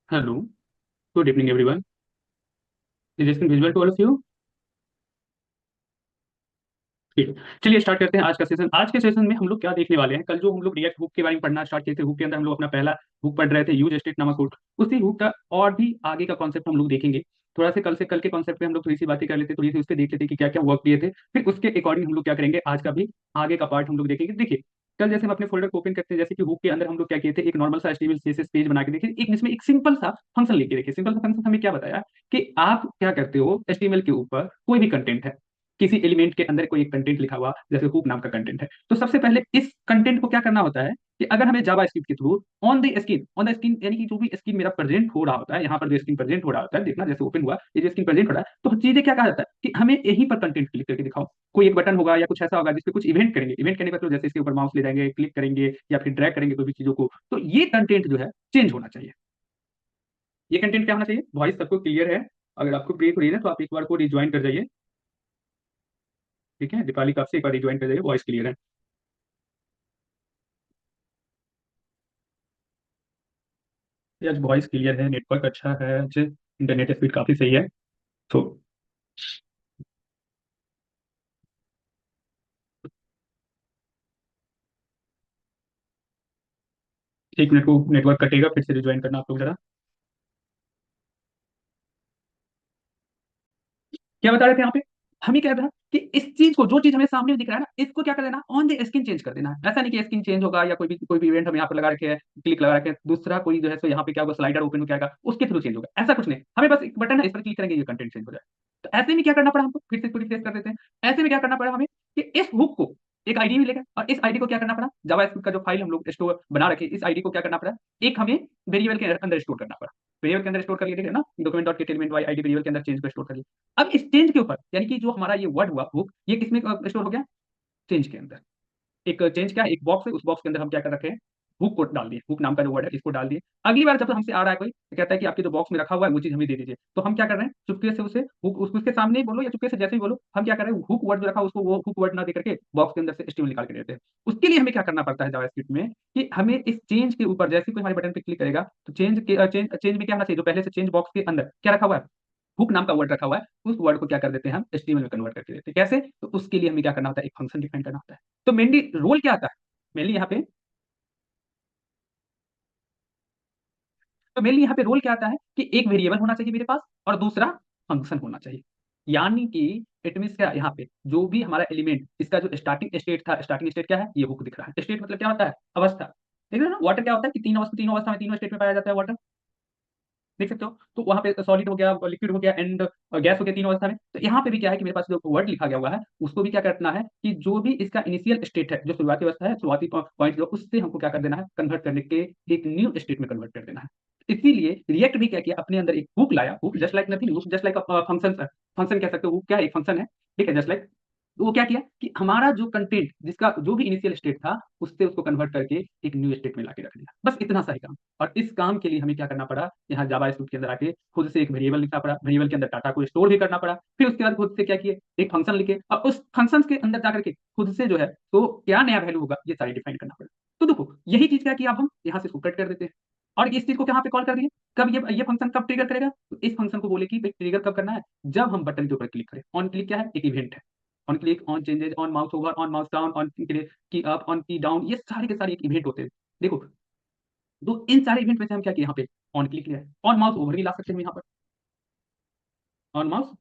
Hello, good evening everyone. Is this visual to all of you? ठीक है, चलिए start करते हैं आज का सेशन। आज के सेशन में हम लोग क्या देखने वाले हैं, कल जो हम लोग रिएक्ट हुक के बारे में पढ़ना स्टार्ट किए थे, हुक के अंदर हम लोग अपना पहला हुक पढ़ रहे थे, यूज स्टेट नामक हुक। उसी हुक का और भी आगे का कॉन्सेप्ट हम लोग देखेंगे। थोड़ा से कल के कॉन्सेप्ट पे हम लोग थोड़ी सी बातें कर लेते, थोड़ी सी उस पर देख लेते कि क्या क्या वर्क दिए थे, फिर उसके अकॉर्डिंग हम लोग क्या करेंगे, आज का भी आगे का पार्ट हम लोग देखेंगे। देखिए, कल जैसे हम अपने फोल्डर को ओपन करते हैं, जैसे कि हुक के अंदर हम लोग क्या किए थे, एक नॉर्मल सा एचटीएमएल सीएसएस पेज बना के देखिए, एक इसमें एक सिंपल सा फंक्शन लेके देखिए। सिंपल सा फंक्शन हमें क्या बताया कि आप क्या करते हो, एचटीएमएल के ऊपर कोई भी कंटेंट है, किसी एलिमेंट के अंदर कोई एक कंटेंट लिखा हुआ, जैसे हुक नाम का कंटेंट है, तो सबसे पहले इस कंटेंट को क्या करना होता है कि अगर हमें जावास्क्रिप्ट के थ्रू ऑन द स्क्रीन यानी कि जो भी स्क्रीन मेरा प्रेजेंट हो रहा होता है, यहाँ पर जो स्क्रीन प्रेजेंट हो रहा होता है, देखना जैसे ओपन हुआ, ये जो स्क्रीन प्रेजेंट हो रहा है, तो चीजें क्या कहा जाता है कि हमें यहीं पर कंटेंट क्लिक करके दिखाओ। कोई एक बटन होगा या कुछ ऐसा होगा जिसपे कुछ इवेंट करेंगे, इवेंट करने पर तो जैसे इसके ऊपर माउस ले जाएंगे, क्लिक करेंगे या फिर ड्रैग करेंगे कोई भी चीजों को, तो ये कंटेंट जो है चेंज होना चाहिए। ये कंटेंट क्या होना चाहिए, वॉइस सबको क्लियर है? अगर आपको ब्रेक हो रही है तो आप एक बार को रिज्वाइन कर जाइए। ठीक है, दीपाली का आपसे एक बार रिज्वाइन कर जाइए, वॉइस क्लियर है। ये आज वॉइस क्लियर है, नेटवर्क अच्छा है आज, इंटरनेट स्पीड काफी सही है। तो 1 मिनट को नेटवर्क कटेगा, फिर से रिज्वाइन करना आप लोग जरा। क्या बता रहे थे यहाँ पे, हम ही कह रहे हैं कि इस चीज को, जो चीज हमें सामने दिख रहा है ना, इसको क्या कर देना, ऑन द स्क्रीन चेंज कर देना है। ऐसा नहीं कि स्क्रीन चेंज होगा या कोई भी इवेंट हम यहाँ पर लगा रखे हैं, क्लिक लगा रखे हैं, दूसरा कोई जो है सो यहाँ पे क्या होगा, स्लाइडर ओपन हो जाएगा, उसके थ्रू चेंज होगा, ऐसा कुछ नहीं। हमें बस एक बटन है, इस पर क्लिक करेंगे, ये कंटेंट चेंज हो जाए। तो ऐसे में क्या करना पड़ा हमको, फिर से रिफ्रेश कर देते हैं। ऐसे में क्या करना पड़ा हमें कि इस हुक को एक आईडी मिलेगा, और इस आईडी को क्या करना पड़ा, जावास्क्रिप्ट का जो फाइल हम लोग स्टोर बना रखे, इस आईडी को क्या करना पड़ा, एक हमें वेरिएबल के अंदर स्टोर करना पड़ा। वेरिएबल के अंदर स्टोर कर लिया, ठीक है ना, document dot get element by ID variable के अंदर चेंज कर स्टोर कर लिया। अब इस चेंज के ऊपर यानी कि जो हमारा ये वर्ड हुआ हुक, ये किसमें स्टोर हो गया, चेंज के अंदर। एक चेंज क्या है, एक बॉक्स है, उस बॉक्स के अंदर हम क्या कर रखे हैं, हुक को डाल दिए, हुक नाम का जो वर्ड है इसको डाल दिए। अगली बार जब हमसे आ रहा है कोई, तो कहता है कि आपके जो बॉक्स में रखा हुआ है वो चीज हमें दे दीजिए, तो हम क्या कर रहे हैं, चुपके से उसे हुक उसके सामने ही बोलो या चुपके से जैसे ही बोलो, हम क्या कर रहे हैं, हुक वर्ड जो रखा है उसको वो हुक वर्ड ना दे करके बॉक्स के अंदर से एचटीएमएल निकाल के देते हैं। उसके लिए हमें क्या करना पड़ता है जावास्क्रिप्ट में, कि हमें इस चेंज के ऊपर जैसे ही कोई हमारे बटन पे क्लिक करेगा, तो चेंज में क्या होना चाहिए, जो पहले से चेंज बॉक्स के अंदर क्या रखा हुआ है, हुक नाम का वर्ड रखा हुआ है, उस वर्ड को क्या कर देते हैं हम एचटीएमएल में कन्वर्ट करके देते हैं। कैसे, तो उसके लिए हमें क्या करना होता है, एक फंक्शन डिफाइन करना होता है। तो मेनली रोल क्या आता है, मेनली यहाँ पे तो मेनली यहाँ पे रोल क्या आता है कि एक वेरिएबल होना चाहिए मेरे पास, और दूसरा फंक्शन होना चाहिए। यानी कि इट मीन्स क्या, यहाँ पे जो भी हमारा एलिमेंट, इसका जो स्टार्टिंग स्टेट था, स्टार्टिंग स्टेट क्या है, ये हुक दिख रहा है। स्टेट मतलब क्या होता है, अवस्था। देख रहे हो ना, वाटर क्या होता है कि तीनों अवस्था में, तीनों स्टेट में पाया जाता है वाटर, देख सकते हो। तो वहां पे सॉलिड हो गया, लिक्विड हो गया एंड गैस हो गया, तीनों अवस्था में। तो यहाँ पे भी क्या है कि मेरे पास जो वर्ड लिखा गया हुआ है, उसको भी क्या करना है कि जो भी इसका इनिशियल स्टेट है, जो शुरुआती अवस्था है, शुरुआती पॉइंट जो, उससे हमको क्या कर देना है, कन्वर्ट करने के एक न्यू स्टेट में कन्वर्ट कर देना है। इसीलिए रिएक्ट भी क्या किया, अपने अंदर एक हुक लाया, hook just like nothing, hook just like function, function कह सकते हो, हुक क्या है, एक फंक्शन है। ठीक है, जस्ट लाइक, तो वो क्या किया कि हमारा जो कंटेंट, जिसका जो भी इनिशियल स्टेट था, उससे उसको कन्वर्ट करके एक न्यू स्टेट में लाके रख दिया, बस इतना सा ही काम। और इस काम के लिए हमें क्या करना पड़ा, यहाँ जावा स्क्रिप्ट के अंदर आके खुद से एक वेरिएबल लिखना पड़ा, वेरिएबल के अंदर डाटा को स्टोर भी करना पड़ा, फिर उसके बाद खुद से क्या किए, एक फंक्शन लिखे, और उस फंक्शन के अंदर जाकर के खुद से जो है तो क्या नया वैल्यू होगा, ये सारी डिफाइन करना पड़ा। तो देखो, यही चीज क्या किया, अब हम यहाँ से कट कर देते हैं, और इस चीज को कहाँ पे कॉल कर दिए, कब ये फंक्शन कब ट्रिगर करेगा, तो इस फंक्शन को बोले कि ट्रिगर कब करना है, जब हम बटन के ऊपर क्लिक करें। ऑन क्लिक क्या है, एक इवेंट है। On click, on changes, on mouse over, on mouse down, on की अप, ऑन की डाउन, ये सारे के सारे एक इवेंट होते हैं। देखो, तो इन सारे इवेंट में से हम क्या किए, यहाँ पे ऑन क्लिक लिया है, ऑन माउस ओवर भी ला सकते हैं यहाँ पर, on mouse,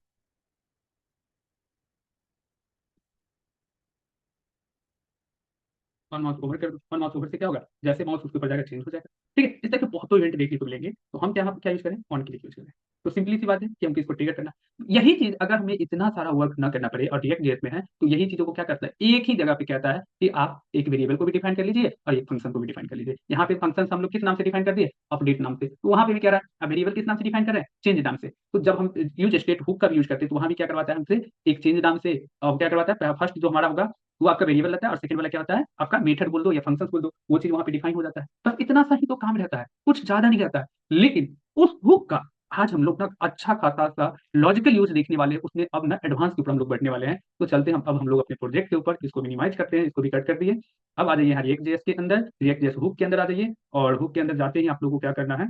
on mouse over कर दो। ऑन माउस ओवर से क्या होगा, जैसे माउस उसके ऊपर जाएगा चेंज हो जाएगा। ठीक है, इस तरह के बहुत इवेंट देखने को मिलेंगे, तो हम क्या यूज करें, ऑन क्लिक यूज करें। तो सिंपली सी बात है कि हमको इसको ट्रिगर करना। यही चीज अगर हमें इतना सारा वर्क ना करना पड़े और रिएक्ट जेएस में है, तो यही चीजों को क्या करता है, एक ही जगह पे कहता है कि आप एक वेरिएबल को भी डिफाइन कर लीजिए और एक फंक्शन को भी डिफाइन कर लीजिए। यहाँ पे फंक्शन हम लोग किस नाम से डिफाइन कर दिए, अपडेट नाम से, तो वहां पे भी क्या रहा है, वेरिएबल किस नाम से डिफाइन कर रहे हैं, चेंज नाम से। तो जब हम यूज स्टेट हुक का भी यूज करते हैं, तो वहां भी क्या करवाता है हमसे, एक चेंज नाम से, और क्या करवाता है, फर्स्ट जो हमारा होगा वो आपका वेरिएबल रहता है, और सेकंड वाला क्या होता है, आपका मेथड बोल दो या फंक्शन बोल दो, वो चीज वहां पे डिफाइन हो जाता है। बस इतना सा ही तो काम रहता है, कुछ ज्यादा नहीं रहता है। लेकिन उस हुक का आज हम लोग ना अच्छा खासा सा लॉजिकल यूज देखने वाले हैं, उसमें अब ना एडवांस के ऊपर हम लोग बढ़ने वाले हैं। तो चलते हैं अब हम लोग अपने प्रोजेक्ट के ऊपर, इसको मिनिमाइज करते हैं, इसको भी कट कर दिए। अब आ जाइए यहाँ रिएक्ट जेएस के अंदर, रिएक्ट जेएस हुक के अंदर आ जाइए, और हुक के अंदर जाते ही आप लोगों को क्या करना है,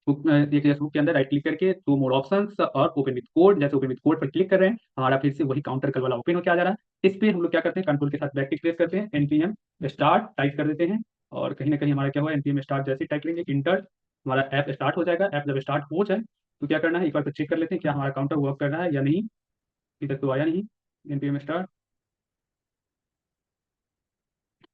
देखिए जैसे बुक के अंदर राइट क्लिक करके दो मोड ऑप्शंस और ओपन विद कोड, जैसे ओपन विद कोड पर क्लिक कर रहे हैं, हमारा फिर से वही काउंटर कल वाला ओपन होकर आ जा रहा है। इस पे हम लोग क्या करते हैं, कंट्रोल के साथ बैक टिक प्रेस करते हैं, एनपीएम स्टार्ट टाइप कर देते हैं, और कहीं ना कहीं हमारा क्या हुआ, एनपीएम स्टार्ट जैसे टाइप करेंगे इंटर, हमारा ऐप स्टार्ट हो जाएगा। ऐप जब स्टार्ट हो जाए तो क्या करना है, एक बार चेक कर लेते हैं क्या हमारा काउंटर वर्क कर रहा है या नहीं। अभी तक तो आया नहीं एनपीएम स्टार्ट।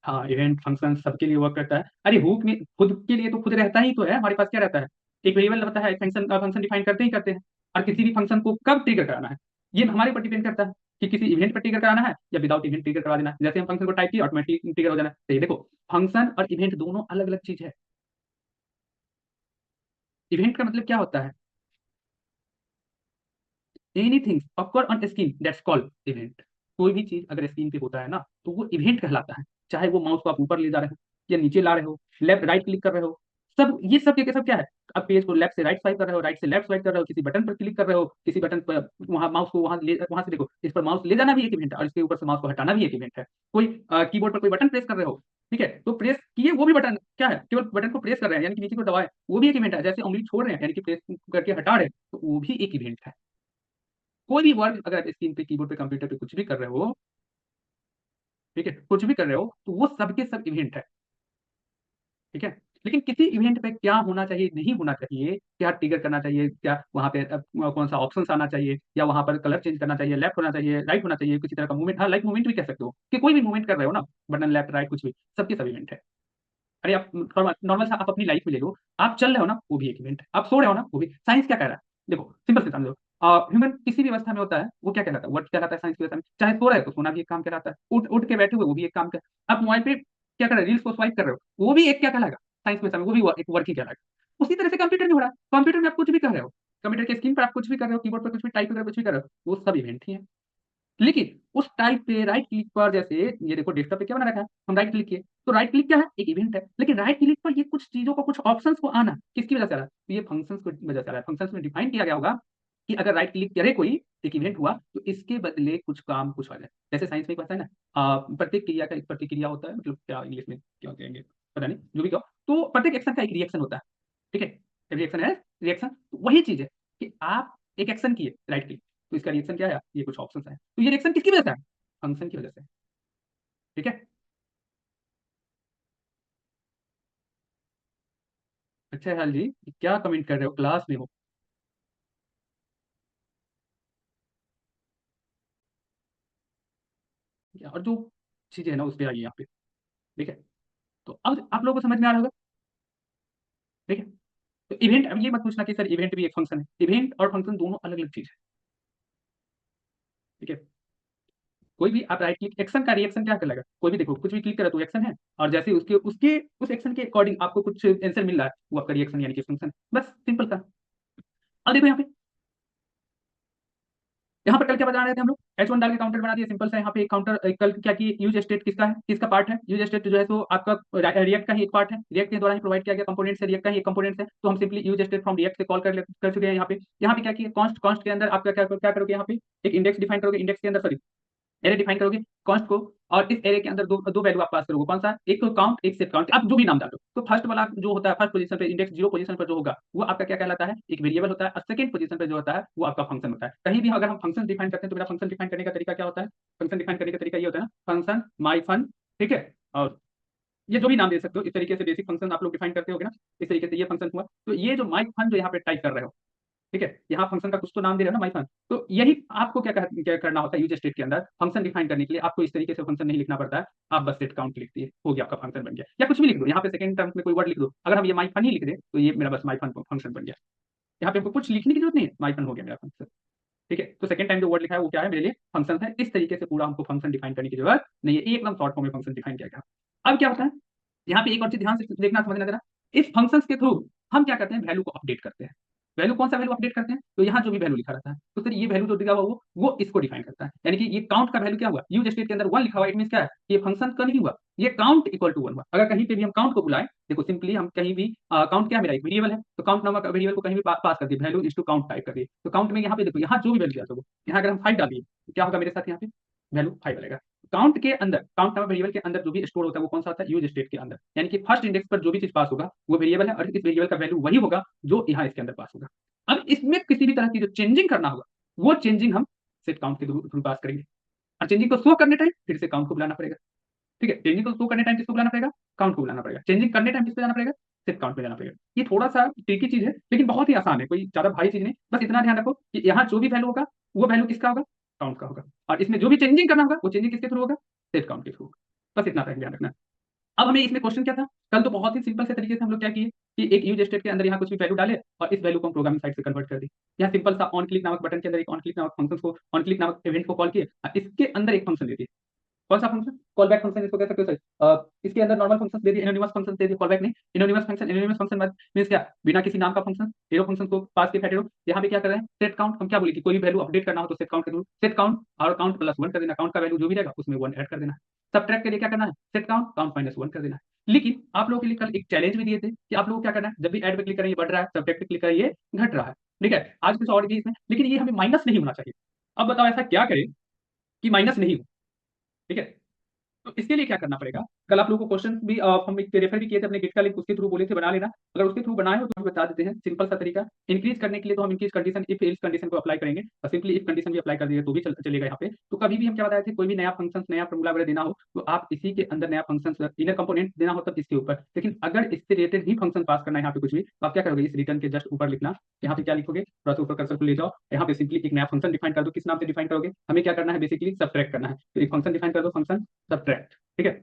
हाँ, इवेंट फंक्शन सबके लिए वर्क करता है। अरे हुक में खुद के लिए तो खुद रहता ही तो है, हमारे पास क्या रहता है, एक वेरिएबल रहता है, एक फंक्शन फंक्शन डिफाइन करते ही करते हैं। और किसी भी फंक्शन को कब ट्रिगर कराना है, ये हमारे ऊपर डिपेंड करता है कि किसी इवेंट पर ट्रिगर कराना है या विदाउट इवेंट ट्रिगर करा देना है। जैसे हम फंक्शन को टाइप किए ऑटोमेटिक ट्रिगर हो जाना है। तो ये देखो, फंक्शन और इवेंट दोनों अलग अलग चीज है। इवेंट का मतलब क्या होता है, anything occur on screen that's called event. कोई भी चीज अगर स्क्रीन पे होता है ना तो वो इवेंट कहलाता है। चाहे वो माउस को आप ऊपर ले जा रहे हो या नीचे ला रहे हो, लेफ्ट राइट क्लिक कर रहे हो, सब ये सब के सब क्या है, आप पेज को लेफ्ट से राइट स्वाइप कर रहे हो, राइट से लेफ्ट स्वाइप कर रहे हो, किसी बटन पर क्लिक कर रहे हो, किसी बटन पर वहां माउस को वहां से देखो, इस पर माउस ले जाना भी एक इवेंट है और इसके ऊपर से माउस को हटाना भी एक इवेंट है। कोई कीबोर्ड पर कोई बटन प्रेस कर रहे हो, ठीक है, तो प्रेस किए वो भी बटन क्या है, केवल बटन को प्रेस कर रहे हैं यानी कि नीचे को दबाए, वो भी एक इवेंट है। जैसे उंगली छोड़ रहे हैं यानी कि प्रेस करके हटा रहे हैं, तो वो भी एक इवेंट है। कोई भी वर्क अगर आप स्क्रीन पे कीबोर्ड पे कंप्यूटर पे कुछ भी कर रहे हो, ठीक है, कुछ भी कर रहे हो तो वो सबके सब इवेंट है, ठीक है। लेकिन किसी इवेंट पे क्या होना चाहिए नहीं होना चाहिए, क्या ट्रिगर करना चाहिए, क्या वहां पे कौन सा ऑप्शन आना चाहिए, या वहां पर कलर चेंज करना चाहिए, लेफ्ट होना चाहिए राइट होना चाहिए, किसी तरह का मूवमेंट, हाँ लाइक मूवमेंट भी कह सकते हो कि कोई भी मूवमेंट कर रहे हो ना, बटन लेफ्ट राइट कुछ भी, सबके सब इवेंट है। अरे आप नॉर्मल सा आप अपनी लाइफ में ले लो, आप चल रहे हो ना वो भी एक इवेंट है, आप सो रहे हो ना वो भी। साइंस क्या कह रहा है, देखो सिंपल से समझो, ह्यूमन किसी भी अवस्था में होता है वो क्या कहलाता है, वर्ड कहलाता है साइंस की अवस्था में। चाहे सो रहे हो तो सोना भी एक काम कहलाता है, उठ उठ के बैठे हुए वो भी एक काम कर, आप मोबाइल पे क्या कर रहे हो, रील्स को स्वाइप कर रहे हो, वो भी एक क्या कहलाएगा, साइंस की अवस्था में वो भी एक वर्क ही कहलाएगा। उसी तरह से कंप्यूटर में हो रहा है, कंप्यूटर में आप कुछ भी कर रहे हो, कंप्यूटर के स्क्रीन पर आप कुछ भी कर रहे हो, कीबोर्ड पर कुछ भी टाइप कर रहे हो, कुछ भी कर रहे हो, वो सब इवेंट ही है। लेकिन उस टाइप पे राइट क्लिक पर, जैसे ये देखो डेस्कटॉप पे क्या बना रखा है, हम राइट क्लिक किए तो राइट क्लिक क्या है, एक इवेंट है। लेकिन राइट क्लिक पर ये कुछ चीजों को, कुछ ऑप्शंस को आना किसकी वजह से आ रहा है, तो ये फंक्शंस की वजह से आ रहा है। फंक्शंस में डिफाइन किया गया होगा कि अगर राइट क्लिक करे कोई, एक इवेंट हुआ तो इसके बदले कुछ काम कुछ आ जाए। जैसे साइंस में एक होता है ना, प्रत्येक क्रिया का एक प्रतिक्रिया होता है, मतलब क्या इंग्लिश में क्या कहेंगे पता नहीं, जो भी कहो, तो प्रत्येक एक्शन का एक रिएक्शन होता है, ठीक है, रिएक्शन है, रिएक्शन तो वही चीज है कि आप एक एक्शन किए राइट क्लिक, तो इसका रिएक्शन क्या है, ये कुछ ऑप्शंस है, तो ये रिएक्शन किसकी वजह से है, फंक्शन की वजह से, ठीक है। अच्छा हाल जी, क्या कमेंट कर रहे हो, क्लास में हो क्या? और जो चीजें है ना उस पे आइए यहाँ पे, ठीक है। तो अब आप लोगों को समझ में आ रहा होगा, ठीक है। तो इवेंट, अब ये मत पूछना कि सर इवेंट भी एक फंक्शन है, इवेंट और फंक्शन दोनों अलग अलग चीज है, ठीक है। कोई भी आप राइट क्लिक, एक्शन का रिएक्शन क्या कहलाएगा, कोई भी देखो कुछ भी क्लिक करा तो एक्शन है, और जैसे उसके उसके उस एक्शन के अकॉर्डिंग आपको कुछ आंसर मिल रहा है, वो आपका रिएक्शन यानी कि फंक्शन है, बस सिंपल था। अब देखो यहाँ पे, यहाँ पर कल क्या बता रहे थे हम लोग, H1 डाल के काउंटर बना दिया, सिंपल सा। यहाँ पे एक काउंटर कल क्या की यूज स्टेट किसका है, किसका पार्ट है, यूज स्टेट जो है तो आपका रिएक्ट का ही एक पार्ट है, रिएक्ट के द्वारा ही प्रोवाइड किया गया कंपोनेंट से, रिएक्ट का ही एक कंपोनेंट है, तो हम simply use state from react से कॉल कर चुके हैं। यहाँ पे क्या किया, कॉन्स्ट कॉन्स्ट के अंदर आप क्या करोगे, यहाँ पे एक इंडेक्स डिफाइन करोगे, इंडेक्स के अंदर सॉरी एरे डिफाइन करोगे कॉस्ट को, और इस एरे के अंदर दो दो वैल्यू आप पास करोगे, कौन सा, एक तो काउंट एक सेट काउंट, आप जो भी नाम डालो। तो फर्स्ट वाला जो होता है, फर्स्ट पोजीशन पे इंडेक्स जीरो पोजीशन पर जो होगा वो आपका क्या कहलाता है, एक वेरिएबल होता है, और सेकंड पोजीशन पे जो होता है वो आपका फंक्शन होता है। कहीं भी अगर हम फंक्शन डिफाइन करते हैं तो मेरा फंक्शन डिफाइन करने का तरीका क्या होता है, फंक्शन डिफाइन करने का तरीका ये होता है ना, फंक्शन माई फन, ठीक है, और ये जो भी नाम दे सकते हो, इस तरीके से बेसिक फंक्शन आप लोग डिफाइन करते होगे ना, इस तरीके से ये फंक्शन हुआ। तो ये जो माई फन जो यहाँ पे टाइप कर रहे हो, ठीक है, यहाँ फंक्शन का कुछ तो नाम दे रहे हो ना, माई फंक्शन, तो यही आपको क्या करना होता है, यूज स्टेट के अंदर फंक्शन डिफाइन करने के लिए आपको इस तरीके से फंक्शन नहीं लिखना पड़ता है। आप बस सेट काउंट लिख दिए, हो गया आपका फंक्शन बन गया, या कुछ भी लिख दो यहाँ पे सेकंड टर्म में कोई वर्ड लिख दो, अगर हम ये माई फन ही लिख दे तो ये मेरा बस माई फन फंक्शन बन गया। यहाँ पे हमको कुछ लिखने की जरूरत नहीं है, माई फन हो गया मेरा फंक्शन, ठीक है। तो सेकंड टाइम जो वर्ड लिखा है वो क्या है, मेरे लिए फंक्शन है। इस तरीके से पूरा हमको फंक्शन डिफाइन करने की जरूरत नहीं है, एकदम शॉर्ट फॉर्म में फंक्शन डिफाइन किया गया। अब क्या होता है, यहाँ पे एक और चीज ध्यान से देखना समझना जरा, इस फंक्शंस के थ्रू हम क्या करते हैं, वैल्यू को अपडेट करते हैं। वैल्यू कौन सा वैल्यू अपडेट करते हैं, तो यहाँ जो भी वैल्यू लिखा रहता है तो सर ये वैल्यू जो दिया हुआ वो इसको डिफाइन करता है। यानी कि ये काउंट का वैल्यू क्या हुआ, यूज स्टेट के अंदर वन लिखा हुआ, इट मीन क्या है, ये फंक्शन का नहीं हुआ, ये काउंट इक्वल टू वन हुआ। अगर कहीं पे भी हम काउंट को बुलाएं, देखो सिंपली हम कहीं भी काउंट क्या है, मेरा एक वेरिएबल है, तो काउंट नामक वेरिएबल को कहीं भी पास कर दिए, value is to count type कर दिए, तो काउंट में यहाँ पे देखो, यहाँ जो भी वैल्यू दिया था वो यहाँ अगर हम 5 डालिए तो क्या होगा मेरे साथ, यहाँ पे वैल्यू 5 आएगा। काउंट के अंदर, काउंट नामक वेरिएबल के अंदर जो भी स्टोर होता है वो कौन सा होता है? यूज स्टेट के अंदर। यानी कि फर्स्ट इंडेक्स पर जो भी चीज पास होगा वो वेरिएबल है और इस वेरिएबल का वैल्यू वही होगा जो यहाँ इसके अंदर पास होगा। अब इसमें किसी भी तरह की जो चेंजिंग करना होगा वो चेंजिंग हम सेट काउंट के थ्रू पास करेंगे और चेंजिंग को शो करने टाइम फिर से काउंट को बुलाना पड़ेगा। ठीक है, चेंजिंग को शो करने टाइम किसको बुलाना पड़ेगा? काउंट को बुलाना पड़ेगा। चेंजिंग करने टाइम किस पे जाना पड़ेगा? सेट काउंट पे जाना पड़ेगा। ये थोड़ा सा ट्रिकी चीज है लेकिन बहुत ही आसान है, कोई ज्यादा भारी चीज नहीं। बस इतना ध्यान रखो कि यहाँ जो भी वैल्यू होगा वो वैल्यू किसका होगा? काउंट का होगा। और इसमें जो भी चेंजिंग करना होगा वो चेंजिंग किसके थ्रू होगा? सेट काउंट के थ्रू होगा। बस इतना तक ध्यान रखना। अब हमें इसमें क्वेश्चन क्या था? कल तो बहुत ही सिंपल से तरीके से हम लोग क्या किए कि एक यूज स्टेट के अंदर यहाँ कुछ भी वैल्यू डाले और इस वैल्यू को हम प्रोग्रामिंग साइड से कन्वर्ट कर दी। यहाँ सिंपल सा ऑन क्लिक नामक बटन के अंदर एक ऑन क्लिक नामक फंक्शन को, ऑन क्लिक नामक इवेंट को कॉल किए, इसके अंदर एक फंक्शन दे दिए। कौन सा फंक्शन? कॉल बैक फंक्शन इसको कह सकते हो सर। इसके अंदर नॉर्मल फंक्शन दे दिए, एनोनिमस फंक्शन दे दिए, कॉल बैक नहीं, anonymous function. Anonymous function means क्या? बिना किसी नाम का फंक्शन, एरो फंक्शन को पास के फैक्टर। यहाँ पे क्या कर रहे हैं? Set count. हम क्या बोले कि कोई भी वैल्यू अपडेट करना हो तो सेट काउंट के थ्रू सेट काउंट और काउंट प्लस 1 कर देना। काउंट का वैल्यू जो भी रहेगा उसमें 1 ऐड कर देना। सबट्रैक्ट के लिए क्या करना है? सेट काउंट, काउंट माइनस 1 कर देना। लेकिन आप लोगों के लिए कल एक चैलेंज भी दिए थे कि आप लोगों को क्या करना है, जब भी ऐड पे क्लिक करें ये बढ़ रहा है, सबट्रैक्ट पे क्लिक करें ये घट रहा है। ठीक है, आज कुछ और भी इसमें, लेकिन ये हमें माइनस नहीं होना चाहिए। अब बताओ ऐसा क्या करें कि माइनस नहीं हो? ठीक है, तो इसके लिए क्या करना पड़ेगा? कल आप लोगों को क्वेश्चन भी हम एक रेफर भी किए थे अपने गिट का लिंक उसके थ्रू बोले थे बना लेना। अगर उसके थ्रू बनाए हो तो बता देते हैं सिंपल सा तरीका। इंक्रीज करने के लिए तो हम increase condition if else condition को अप्लाई करेंगे और सिंपली इफ कंडीशन भी अप्लाई कर दिए तो भी चलेगा यहाँ पे। तो कभी भी हम क्या बताए थे, कोई भी नया फंक्शन नया फॉर्मूला वगैरह देना हो तो आप इसी के अंदर नया फंक्शन इनर कंपोनेंट देना हो तब इसके ऊपर। लेकिन अगर इससे रिलेटेड ही फंक्शन पास करना है यहाँ पे कुछ भी तो आप क्या करोगे? इस रिटर्न के जस्ट ऊपर लिखना। यहाँ पे क्या लिखोगे? थोड़ा सा ऊपर कर्सर को ले जाओ, यहाँ पे सिंपली एक नया फंक्शन डिफाइन कर दो। किस नाम से डिफाइन करोगे? हमें क्या करना है? बेसिकली सबट्रैक्ट करना है। तो एक फंक्शन डिफाइन कर दो, फंक्शन सबट्रैक्ट। ठीक है,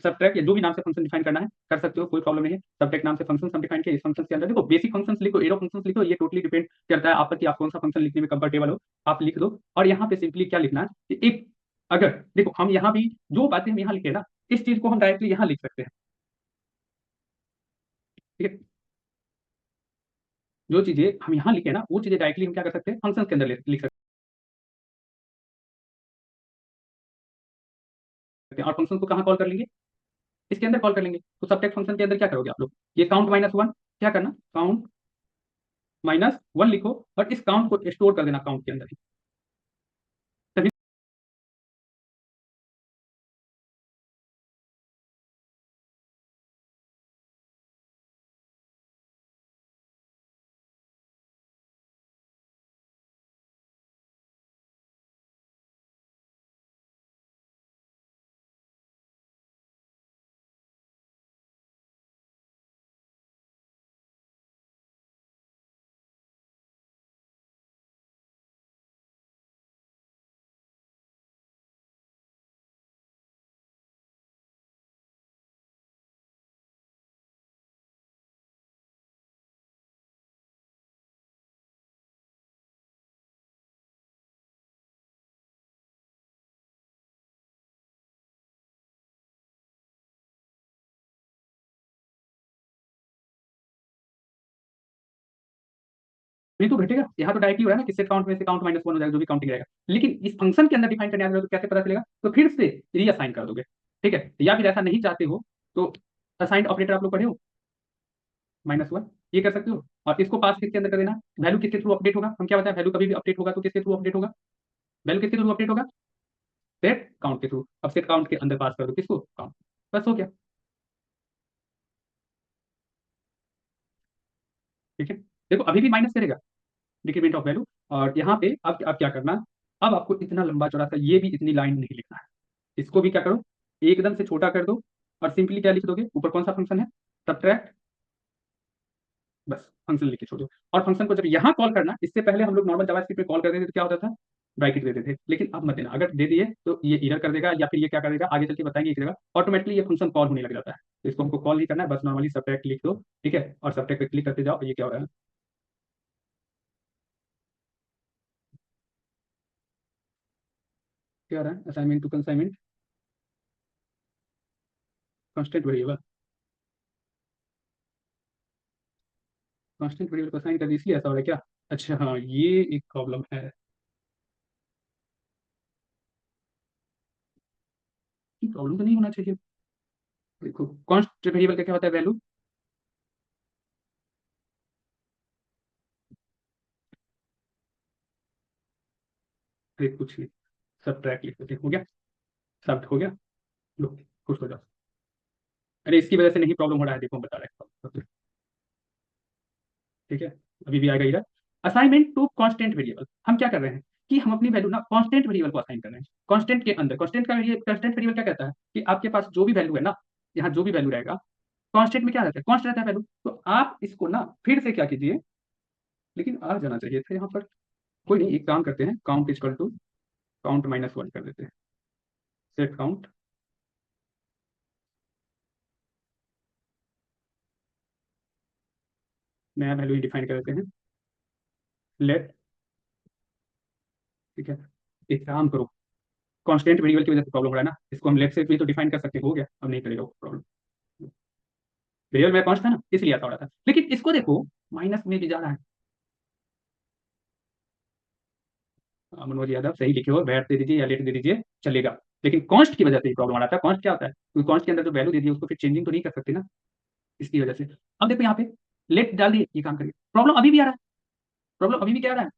सबट्रैक्ट या जो भी नाम से फंक्शन डिफाइन करना है कर सकते हो, कोई प्रॉब्लम नहीं है। सबट्रैक्ट नाम से फंक्शन हम डिफाइन किए। इस फंक्शन के अंदर देखो बेसिक फंक्शंस लिखो, एरो फंक्शंस लिखो, ये टोटली डिपेंड करता है आप पर कि आप कौन सा फंक्शन लिखने में कंफर्टेबल हो, आप लिख दो। और यहाँ पे सिंपली क्या लिखना है कि इफ, अगर देखो हम यहाँ भी जो बातें हम यहाँ लिखे ना इस चीज को हम डायरेक्टली यहाँ लिख सकते हैं। ठीक है, जो चीजें हम यहाँ लिखे ना वो चीजें डायरेक्टली हम क्या कर सकते हैं? फंक्शन के अंदर लिख सकते हैं और फंक्शन को कहाँ कॉल कर लेंगे? इसके अंदर कॉल कर लेंगे। तो सबट्रैक्ट फंक्शन के अंदर क्या करोगे आप लोग? ये काउंट माइनस 1 क्या करना? काउंट माइनस 1 लिखो और इस काउंट को स्टोर कर देना काउंट के अंदर ही। तभी नहीं तो घटेगा। यहाँ तो डायरेक्टली हो रहा है ना कि सेट काउंट में से काउंट माइनस 1 हो जाएगा जो भी काउंटिंग रहेगा। लेकिन इस फंक्शन के अंदर डिफाइन करने आ रहे हो तो कैसे पता चलेगा? तो फिर से रीअसाइन कर दोगे। ठीक है, या फिर ऐसा नहीं चाहते हो तो असाइंड ऑपरेटर आप लोग पढ़े हो, -1 ये कर सकते हो। और इसको पास किसके अंदर कर देना? वैल्यू किसके थ्रू अपडेट होगा? हम क्या बताया, वैल्यू कभी भी अपडेट होगा तो किसके थ्रू अपडेट होगा? वैल्यू किसके थ्रू अपडेट होगा? सेट काउंट के थ्रू। अब सेट काउंट के अंदर पास कर दो किसको? काउंट। बस हो गया। ठीक है, देखो अभी भी माइनस करेगा, डिक्रीमेंट ऑफ वैल्यू। और यहाँ पे अब क्या करना? अब आपको इतना लंबा चौड़ा सा ये भी इतनी लाइन नहीं लिखना है। इसको भी क्या करो? एकदम से छोटा कर दो और सिंपली क्या लिख दोगे? ऊपर कौन सा फंक्शन है? सबट्रैक्ट। बस फंक्शन लिख के छोड़ दो। और फंक्शन को जब यहाँ कॉल करना, इससे पहले हम लोग नॉर्मल जावास्क्रिप्ट में कॉल करते थे तो क्या होता था? ब्रैकेट दे देते थे। लेकिन अब मत देना, अगर दे दिए तो ये एरर कर देगा या फिर ये क्या करेगा आगे चल के बताएंगे, एक जगह ऑटोमेटिकली ये फंक्शन कॉल होने लग जाता है। तो इसको हमको कॉल नहीं करना है, बस नॉर्मली सबट्रैक्ट लिख दो। ठीक है, और सबट्रैक्ट पे क्लिक करते जाओ। ये क्या हो रहा है? क्या हो रहा है? Assignment to consignment constant variable. Constant variable को असाइन कर दी इसलिए ऐसा हो रहा है क्या? अच्छा हाँ, ये एक प्रॉब्लम है। प्रॉब्लम तो नहीं होना चाहिए। देखो कांस्टेंट वेरिएबल का क्या होता है? वैल्यू। अरे कुछ नहीं, सब ट्रैक लिख देते हो गया। सब हो गया। लो, खुश हो जाओ। अरे इसकी वजह से नहीं प्रॉब्लम हो रहा है, देखो हम बता रहे हैं। ठीक है, अभी भी आएगा इधर। असाइनमेंट टू कांस्टेंट वेरिएबल, हम क्या कर रहे हैं कि हम अपनी वैल्यू ना कांस्टेंट वेरिएबल को असाइन कर रहे हैं। कांस्टेंट के अंदर कांस्टेंट वेरिएबल क्या कहता है कि आपके पास जो भी वैल्यू है ना, यहाँ जो भी वैल्यू रहेगा कांस्टेंट में क्या रहता है, कांस्ट रहता है वैल्यू। तो आप इसको ना फिर से क्या कीजिए, लेकिन आ जाना चाहिए था यहाँ पर। कोई नहीं, एक काम करते हैं, count is equal to count minus one कर देते हैं। सेट काउंट, नया वैल्यू डिफाइन कर देते हैं, लेट। ठीक है, एक काम करो, कांस्टेंट वेरिएबल की वजह से प्रॉब्लम हो रहा है ना, इसको हम लेट से भी तो डिफाइन कर सकते हैं, हो गया, अब नहीं करेगा वो प्रॉब्लम। वेरिएबल में कांस्ट था ना, इसलिए आता हो रहा था, लेकिन इसको देखो माइनस में भी जा रहा है। मनोज यादव सही लिखे हो, वैट दे दीजिए या लेट दे दीजिए चलेगा, लेकिन कॉन्स्ट की वजह से प्रॉब्लम आ रहा था। कॉन्स्ट क्या होता है, क्योंकि कॉन्स्ट के अंदर जो वैल्यू दे दी है उसको फिर चेंजिंग तो नहीं कर सकते ना, इसकी वजह से। अब देखो यहाँ पे लेट डाल दिए, ये काम करिए, प्रॉब्लम अभी भी आ रहा है। प्रॉब्लम अभी भी क्या आ रहा है,